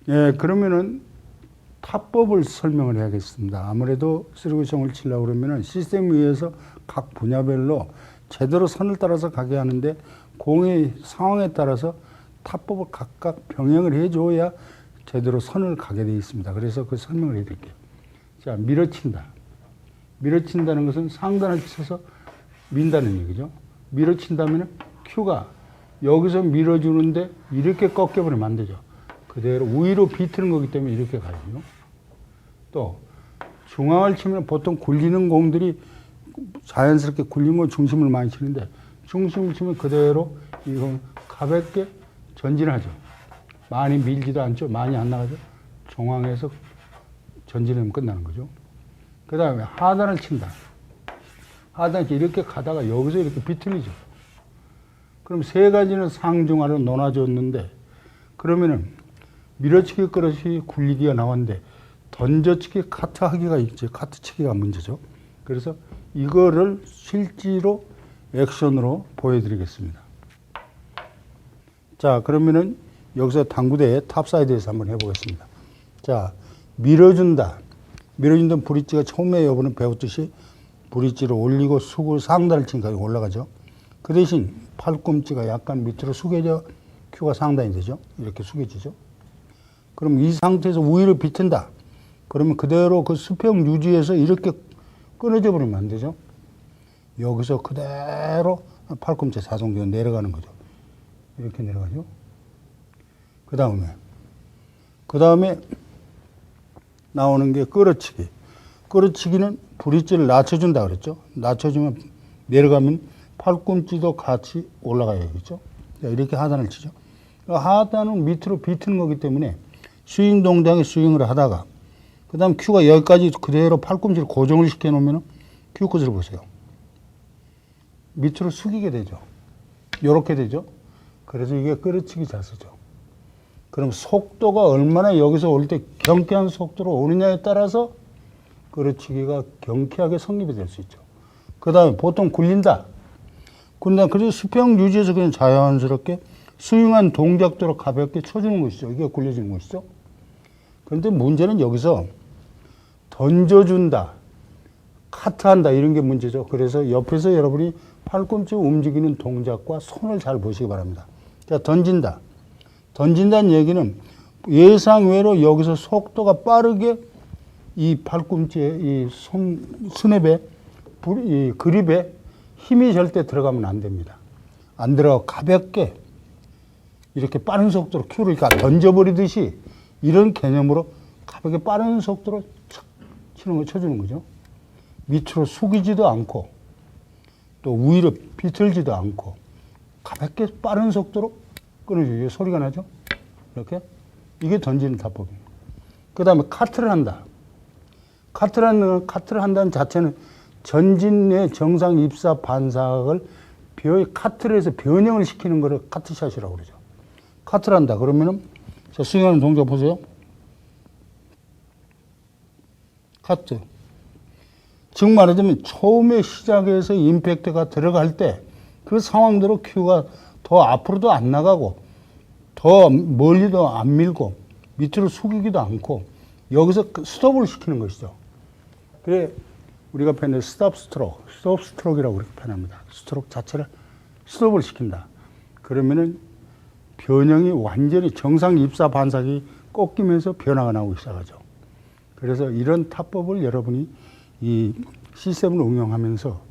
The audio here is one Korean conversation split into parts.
예, 그러면은 타법을 설명을 해야겠습니다. 아무래도 쓰리쿠션을 치려고 그러면은 시스템 위에서 각 분야별로 제대로 선을 따라서 가게 하는데 공의 상황에 따라서 타법을 각각 병행을 해줘야 제대로 선을 가게 되어 있습니다. 그래서 그 설명을 해드릴게요. 자, 밀어친다. 밀어친다는 것은 상단을 쳐서 민다는 얘기죠. 밀어친다면 큐가 여기서 밀어주는데 이렇게 꺾여버리면 안 되죠. 그대로 위로 비트는 거기 때문에 이렇게 가야죠. 또 중앙을 치면 보통 굴리는 공들이 자연스럽게 굴리면 중심을 많이 치는데 중심을 치면 그대로 이건 가볍게 전진하죠. 많이 밀지도 않죠. 많이 안 나가죠. 중앙에서 전진하면 끝나는 거죠. 그 다음에 하단을 친다. 하단이 이렇게 가다가 여기서 이렇게 비틀리죠. 그럼 세 가지는 상중하로 논아줬는데 그러면은 밀어치기, 끌어치기, 굴리기가 나왔는데 던져치기, 카트하기가 있죠. 카트치기가 문제죠. 그래서 이거를 실제로 액션으로 보여드리겠습니다. 자, 그러면은 여기서 당구대의 탑사이드에서 한번 해보겠습니다. 자, 밀어준다. 밀어준다는 브릿지가 처음에 여러분은 배웠듯이 브릿지를 올리고 숙을 상단을 치니까 올라가죠. 그 대신 팔꿈치가 약간 밑으로 숙여져 큐가 상단이 되죠. 이렇게 숙여지죠. 그럼 이 상태에서 위로 비튼다. 그러면 그대로 그 수평 유지해서 이렇게 끊어져 버리면 안 되죠. 여기서 그대로 팔꿈치 사성기가 내려가는 거죠. 이렇게 내려가죠. 그 다음에 나오는 게 끌어치기. 끌어치기는 브릿지를 낮춰준다 그랬죠. 낮춰주면 내려가면 팔꿈치도 같이 올라가야겠죠. 이렇게 하단을 치죠. 하단은 밑으로 비트는 거기 때문에 스윙 동작에 스윙을 하다가 그 다음 큐가 여기까지 그대로 팔꿈치를 고정을 시켜 놓으면 큐 끝을 보세요. 밑으로 숙이게 되죠. 요렇게 되죠. 그래서 이게 끌어치기 자세죠. 그럼 속도가 얼마나 여기서 올 때 경쾌한 속도로 오느냐에 따라서 끌어치기가 경쾌하게 성립이 될 수 있죠. 그 다음에 보통 굴린다. 그래서 수평 유지해서 그냥 자연스럽게 스윙한 동작대로 가볍게 쳐주는 것이죠. 이게 굴려지는 것이죠. 그런데 문제는 여기서 던져준다, 카트한다 이런 게 문제죠. 그래서 옆에서 여러분이 팔꿈치 움직이는 동작과 손을 잘 보시기 바랍니다. 자, 던진다. 던진다는 얘기는 예상외로 여기서 속도가 빠르게 이 팔꿈치에 이 스냅에 이 그립에 힘이 절대 들어가면 안 됩니다. 안 들어가고 가볍게 이렇게 빠른 속도로 큐를 던져버리듯이 이런 개념으로 가볍게 빠른 속도로 쳐주는 거죠. 밑으로 숙이지도 않고 또 위로 비틀지도 않고 가볍게 빠른 속도로 끊어주죠. 소리가 나죠? 이렇게. 이게 던지는 타법입니다. 그 다음에 카트를 한다. 카트를 한다는 자체는 전진의 정상 입사 반사각을 카트를 해서 변형을 시키는 거를 카트샷이라고 그러죠. 카트를 한다. 그러면은, 자, 스윙하는 동작 보세요. 카트. 즉 말하자면 처음에 시작해서 임팩트가 들어갈 때 그 상황대로 큐가 더 앞으로도 안 나가고 더 멀리도 안 밀고 밑으로 숙이기도 않고 여기서 스톱을 시키는 것이죠. 그래 우리가 표현해 스톱 스트로크이라고 그렇게 표현합니다. 스트로크 자체를 스톱을 시킨다. 그러면은 변형이 완전히 정상 입사 반사기 꺾이면서 변화가 나오기 시작하죠. 그래서 이런 타법을 여러분이 이 시스템을 응용하면서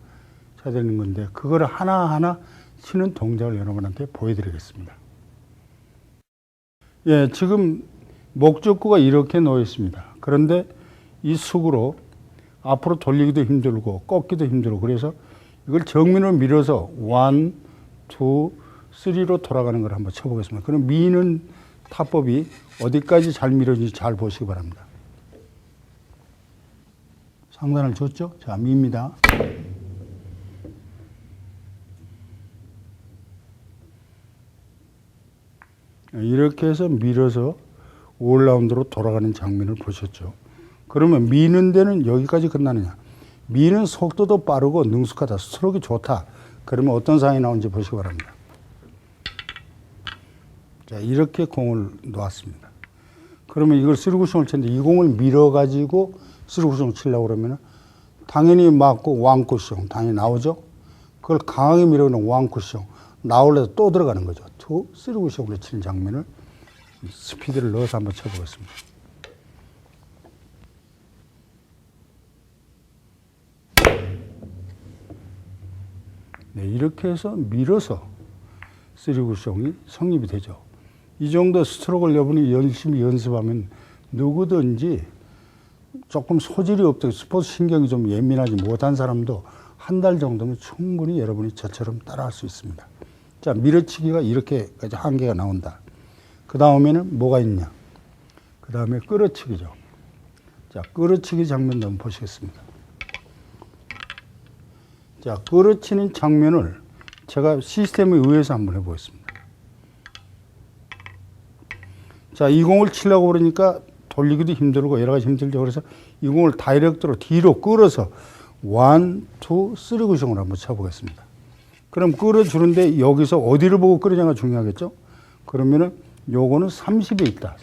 쳐야 되는 건데 그거를 하나하나 치는 동작을 여러분한테 보여드리겠습니다. 예, 지금 목적구가 이렇게 놓여 있습니다. 그런데 이 숙으로 앞으로 돌리기도 힘들고 꺾기도 힘들고 그래서 이걸 정면으로 밀어서 1, 2, 3로 돌아가는 걸 한번 쳐보겠습니다. 그럼 미는 타법이 어디까지 잘 밀어지는지 잘 보시기 바랍니다. 상단을 줬죠? 자, 밉니다. 이렇게 해서 밀어서 5라운드로 돌아가는 장면을 보셨죠. 그러면 미는 데는 여기까지 끝나느냐. 미는 속도도 빠르고 능숙하다. 스트로크가 좋다. 그러면 어떤 상황이 나오는지 보시기 바랍니다. 자, 이렇게 공을 놓았습니다. 그러면 이걸 쓰리쿠션을 쳤는데 이 공을 밀어가지고 쓰리쿠션을 치려고 그러면 당연히 맞고 왕쿠션 당연히 나오죠. 그걸 강하게 밀어놓은 왕쿠션 나올래서 또 들어가는 거죠. 투 쓰리쿠션으로 치는 장면을 스피드를 넣어서 한번 쳐보겠습니다. 네, 이렇게 해서 밀어서 쓰리쿠션이 성립이 되죠. 이 정도 스트로크를 여러분이 열심히 연습하면 누구든지 조금 소질이 없고 스포츠 신경이 좀 예민하지 못한 사람도 한 달 정도면 충분히 여러분이 저처럼 따라할 수 있습니다. 자, 밀어치기가 이렇게까지 한계가 나온다. 그 다음에는 뭐가 있냐? 그 다음에 끌어치기죠. 자, 끌어치기 장면도 한번 보시겠습니다. 자, 끌어치는 장면을 제가 시스템에 의해서 한번 해보겠습니다. 자, 이 공을 치려고 그러니까 돌리기도 힘들고 여러 가지 힘들죠. 그래서 이 공을 다이렉트로 뒤로 끌어서 1, 2, 3 구성으로 한번 쳐보겠습니다. 그럼 끌어주는데 여기서 어디를 보고 끌어냐가 중요하겠죠? 그러면은 요거는 30에 있다.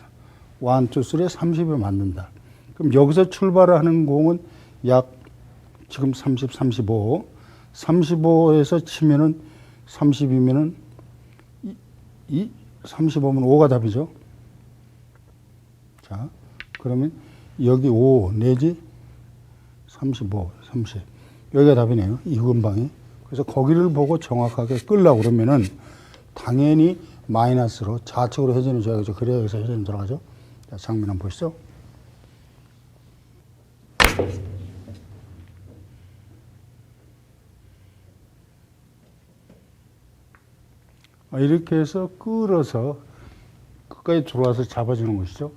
1, 2, 3에 30에 맞는다. 그럼 여기서 출발을 하는 공은 약 지금 30, 35. 35에서 치면은 30이면은 35면 5가 답이죠. 자, 그러면 여기 5 내지 35, 30. 여기가 답이네요. 이 근방이. 그래서 거기를 보고 정확하게 끌려고 그러면은 당연히 마이너스로 좌측으로 회전을 줘야겠죠. 그래야 여기서 회전이 들어가죠. 자, 장면 한번 보시죠. 이렇게 해서 끌어서 끝까지 들어와서 잡아주는 것이죠.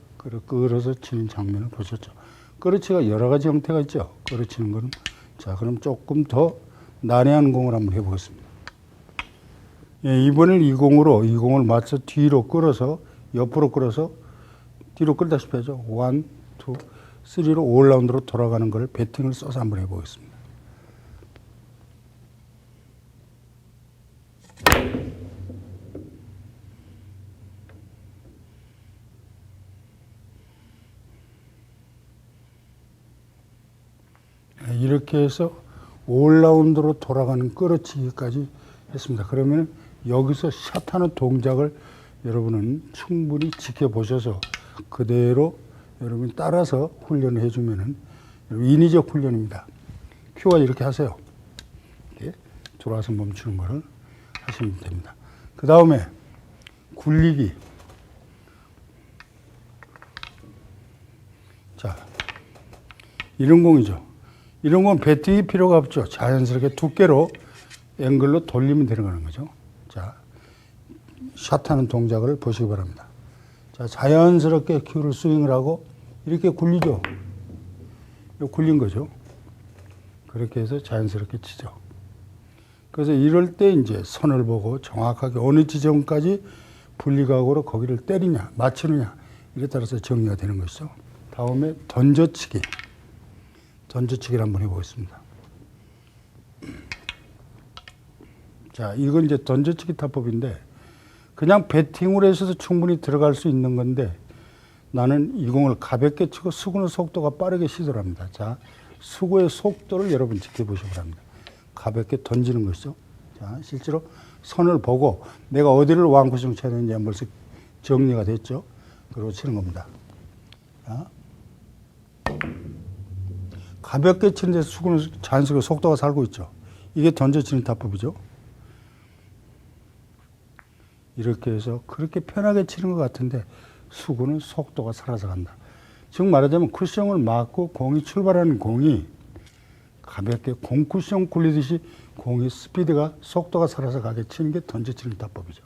끌어서 치는 장면을 보셨죠. 끌어치기가 여러 가지 형태가 있죠. 끌어치는 거는. 자, 그럼 조금 더 난해한 공을 한번 해보겠습니다. 예, 이번엔 이 공을 맞춰 뒤로 끌어서, 옆으로 끌어서, 뒤로 끌다시피 하죠. 1, 2, 3로 5라운드로 돌아가는 걸 배팅을 써서 한번 해보겠습니다. 이렇게 해서 5라운드로 돌아가는 끌어치기까지 했습니다. 그러면 여기서 샷하는 동작을 여러분은 충분히 지켜보셔서 그대로 여러분이 따라서 훈련을 해주면은 인위적 훈련입니다. 큐가 이렇게 하세요. 이렇게 들어와서 멈추는 거를 하시면 됩니다. 그 다음에 굴리기. 자, 이런 공이죠. 이런 건 배팅이 필요가 없죠. 자연스럽게 두께로 앵글로 돌리면 되는 거죠. 자, 샷하는 동작을 보시기 바랍니다. 자, 자연스럽게 큐를 스윙을 하고 이렇게 굴리죠. 이 굴린 거죠. 그렇게 해서 자연스럽게 치죠. 그래서 이럴 때 이제 선을 보고 정확하게 어느 지점까지 분리각으로 거기를 때리냐, 맞추느냐, 이에 따라서 정리가 되는 것이죠. 다음에 던져치기. 던져치기를 한번 해보겠습니다. 자, 이건 이제 던져치기 타법인데 그냥 배팅으로 해서도 충분히 들어갈 수 있는 건데 나는 이 공을 가볍게 치고 수구는 속도가 빠르게 시도를 합니다. 자, 수구의 속도를 여러분 지켜보시기 바랍니다. 가볍게 던지는 것이죠. 자, 실제로 선을 보고 내가 어디를 왕쿠션 쳐야 되는지 한번 정리가 됐죠. 그리고 치는 겁니다. 자, 가볍게 치는데 수구는 자연스럽게 속도가 살고 있죠. 이게 던져치는 타법이죠. 이렇게 해서 그렇게 편하게 치는 것 같은데 수구는 속도가 살아서 간다. 즉 말하자면 쿠션을 맞고 공이 출발하는 공이 가볍게 공쿠션 굴리듯이 공이 스피드가 속도가 살아서 가게 치는 게 던져치는 타법이죠.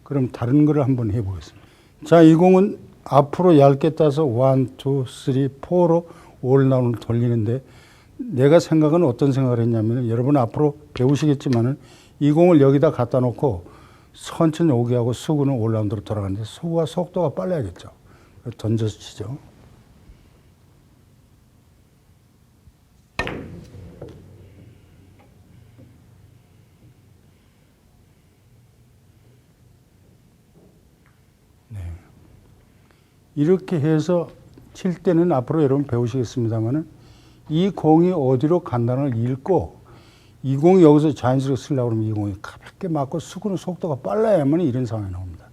그럼 다른 거를 한번 해보겠습니다. 자, 이 공은 앞으로 얇게 따서 1, 2, 3, 4로 올라운을 돌리는데 내가 생각은 어떤 생각을 했냐면 여러분 앞으로 배우시겠지만은 이 공을 여기다 갖다 놓고 천천히 오게 하고 수구는 올라운드로 돌아가는데 수구가 속도가 빨라야겠죠. 던져서 치죠. 네. 이렇게 해서 칠 때는 앞으로 여러분 배우시겠습니다만은 이 공이 어디로 간다는 걸 읽고 이 공이 여기서 자연스럽게 쓰려고 그러면 이 공이 가볍게 맞고 수구는 속도가 빨라야만 이런 상황이 나옵니다.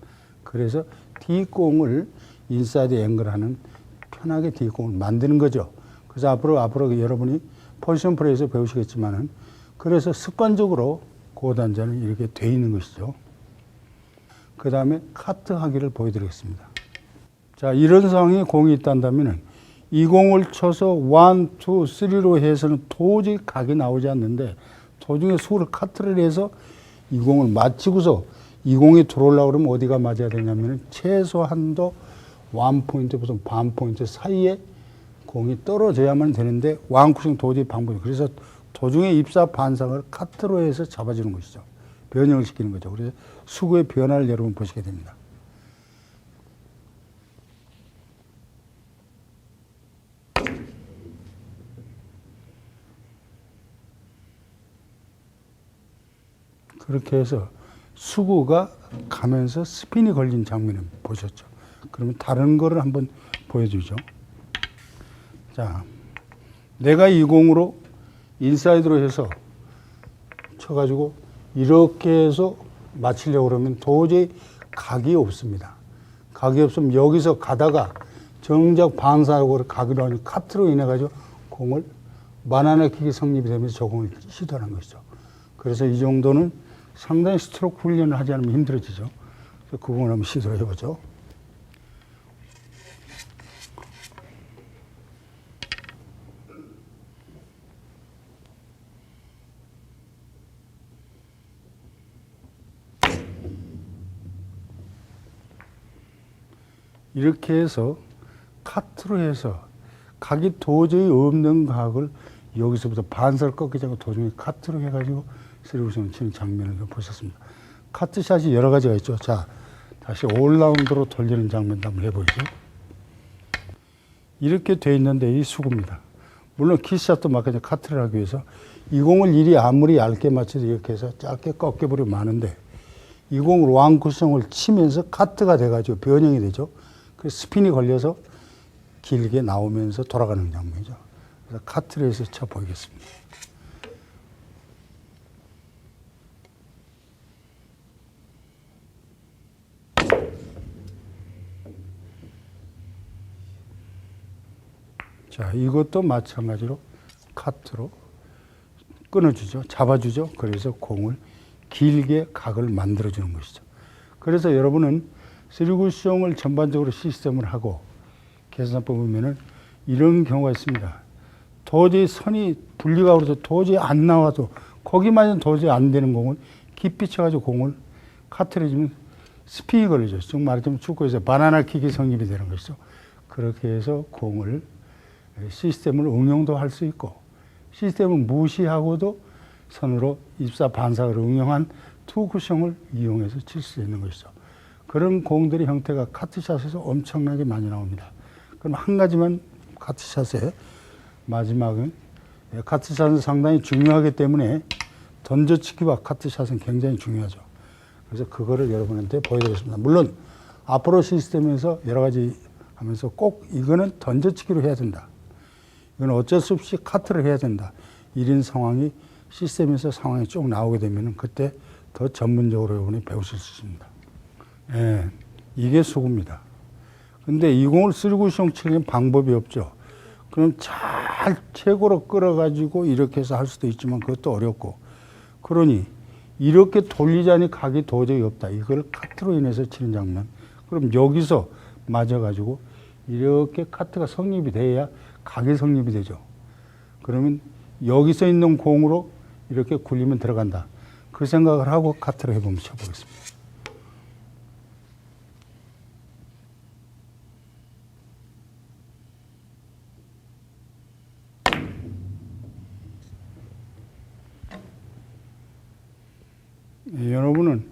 그래서 D공을 인사이드 앵글하는 편하게 D공을 만드는 거죠. 그래서 앞으로 여러분이 포지션 플레이에서 배우시겠지만은 그래서 습관적으로 고단자는 이렇게 돼 있는 것이죠. 그 다음에 카트 하기를 보여드리겠습니다. 자, 이런 상황에 공이 있다면은 이 공을 쳐서 1, 2, 3로 해서는 도저히 각이 나오지 않는데 도중에 수를 카트를 해서 이 공을 맞추고서 이 공이 들어오려고 그러면 어디가 맞아야 되냐면은 최소한도 1포인트부터 반 포인트 사이에 공이 떨어져야만 되는데 왕쿠션 도저히 방법이 그래서 도중에 입사 반상을 카트로 해서 잡아주는 것이죠. 변형을 시키는 거죠. 그래서 수구의 변화를 여러분 보시게 됩니다. 그렇게 해서 수구가 가면서 스핀이 걸린 장면을 보셨죠. 그러면 다른 거를 한번 보여주죠. 자, 내가 이 공으로 인사이드로 해서 쳐가지고 이렇게 해서 맞추려고 그러면 도저히 각이 없습니다. 각이 없으면 여기서 가다가 정작 반사하고 각으로 하는 카트로 인해 가지고 공을 바나나 킥이 성립이 되면서 저 공을 시도하는 것이죠. 그래서 이 정도는 상당히 스트로크 훈련을 하지 않으면 힘들어지죠. 그래서 그 공을 한번 시도를 해보죠. 이렇게 해서 카트로 해서 각이 도저히 없는 각을 여기서부터 반사를 꺾이지 않고 도중에 카트로 해가지고 쓰리구션을 치는 장면을 보셨습니다. 카트샷이 여러 가지가 있죠. 자, 다시 올라운드로 돌리는 장면도 한번 해보죠. 이렇게 돼 있는데 이 수구입니다. 물론 키샷도 마찬가지로 카트를 하기 위해서 이 공을 일이 아무리 얇게 맞춰도 이렇게 해서 짧게 꺾여버리면 많은데 이 공을 왕쿠션을 치면서 카트가 돼가지고 변형이 되죠. 그 스핀이 걸려서 길게 나오면서 돌아가는 장면이죠. 그래서 카트를 해서 쳐 보이겠습니다. 자, 이것도 마찬가지로 카트로 끊어주죠. 잡아주죠. 그래서 공을 길게 각을 만들어주는 것이죠. 그래서 여러분은 쓰리쿠션을 전반적으로 시스템을 하고 계산법 보면은 이런 경우가 있습니다. 도저히 선이 분리가 그래서 도저히 안 나와도 거기만 도저히 안 되는 공을 깊이 쳐가지고 공을 카트를 해주면 스핀이 걸리죠. 즉 말하자면 축구에서 바나나 킥이 성립이 되는 것이죠. 그렇게 해서 공을 시스템을 응용도 할 수 있고 시스템을 무시하고도 선으로 입사 반사를 응용한 투쿠션을 이용해서 칠 수 있는 것이죠. 그런 공들의 형태가 카트샷에서 엄청나게 많이 나옵니다. 그럼 한 가지만 카트샷의 마지막은 카트샷은 상당히 중요하기 때문에 던져치기와 카트샷은 굉장히 중요하죠. 그래서 그거를 여러분한테 보여드리겠습니다. 물론 앞으로 시스템에서 여러 가지 하면서 꼭 이거는 던져치기로 해야 된다. 이건 어쩔 수 없이 카트를 해야 된다. 이런 상황이 시스템에서 상황이 쭉 나오게 되면 그때 더 전문적으로 여러분이 배우실 수 있습니다. 예, 이게 수구입니다. 근데 이 공을 쓰리쿠션 치는 방법이 없죠. 그럼 잘 최고로 끌어가지고 이렇게 해서 할 수도 있지만 그것도 어렵고 그러니 이렇게 돌리자니 각이 도저히 없다. 이걸 카트로 인해서 치는 장면. 그럼 여기서 맞아가지고 이렇게 카트가 성립이 돼야 각이 성립이 되죠. 그러면 여기서 있는 공으로 이렇게 굴리면 들어간다. 그 생각을 하고 카트를 해보면 쳐보겠습니다. 여러분은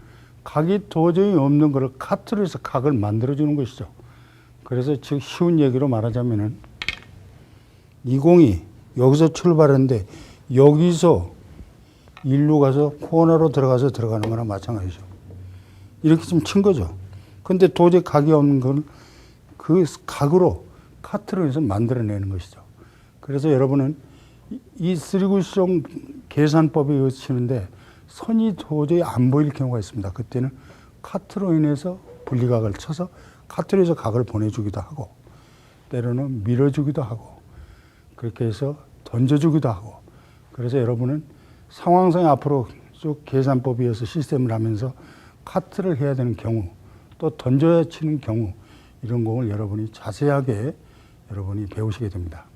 각이 도저히 없는 것을 카트로 해서 각을 만들어주는 것이죠. 그래서 즉 쉬운 얘기로 말하자면은 이 공이 여기서 출발했는데 여기서 일루 가서 코너로 들어가서 들어가는 거나 마찬가지죠. 이렇게 좀 친 거죠. 근데 도저히 각이 없는 건 그 각으로 카트로 해서 만들어내는 것이죠. 그래서 여러분은 이 쓰리구시종 계산법에 의해서 치는데 선이 도저히 안 보일 경우가 있습니다. 그때는 카트로 인해서 분리각을 쳐서 카트로 해서 각을 보내주기도 하고 때로는 밀어주기도 하고 그렇게 해서 던져주기도 하고 그래서 여러분은 상황상에 앞으로 쭉 계산법에 의해서 시스템을 하면서 카트를 해야 되는 경우 또 던져야 치는 경우 이런 공을 여러분이 자세하게 여러분이 배우시게 됩니다.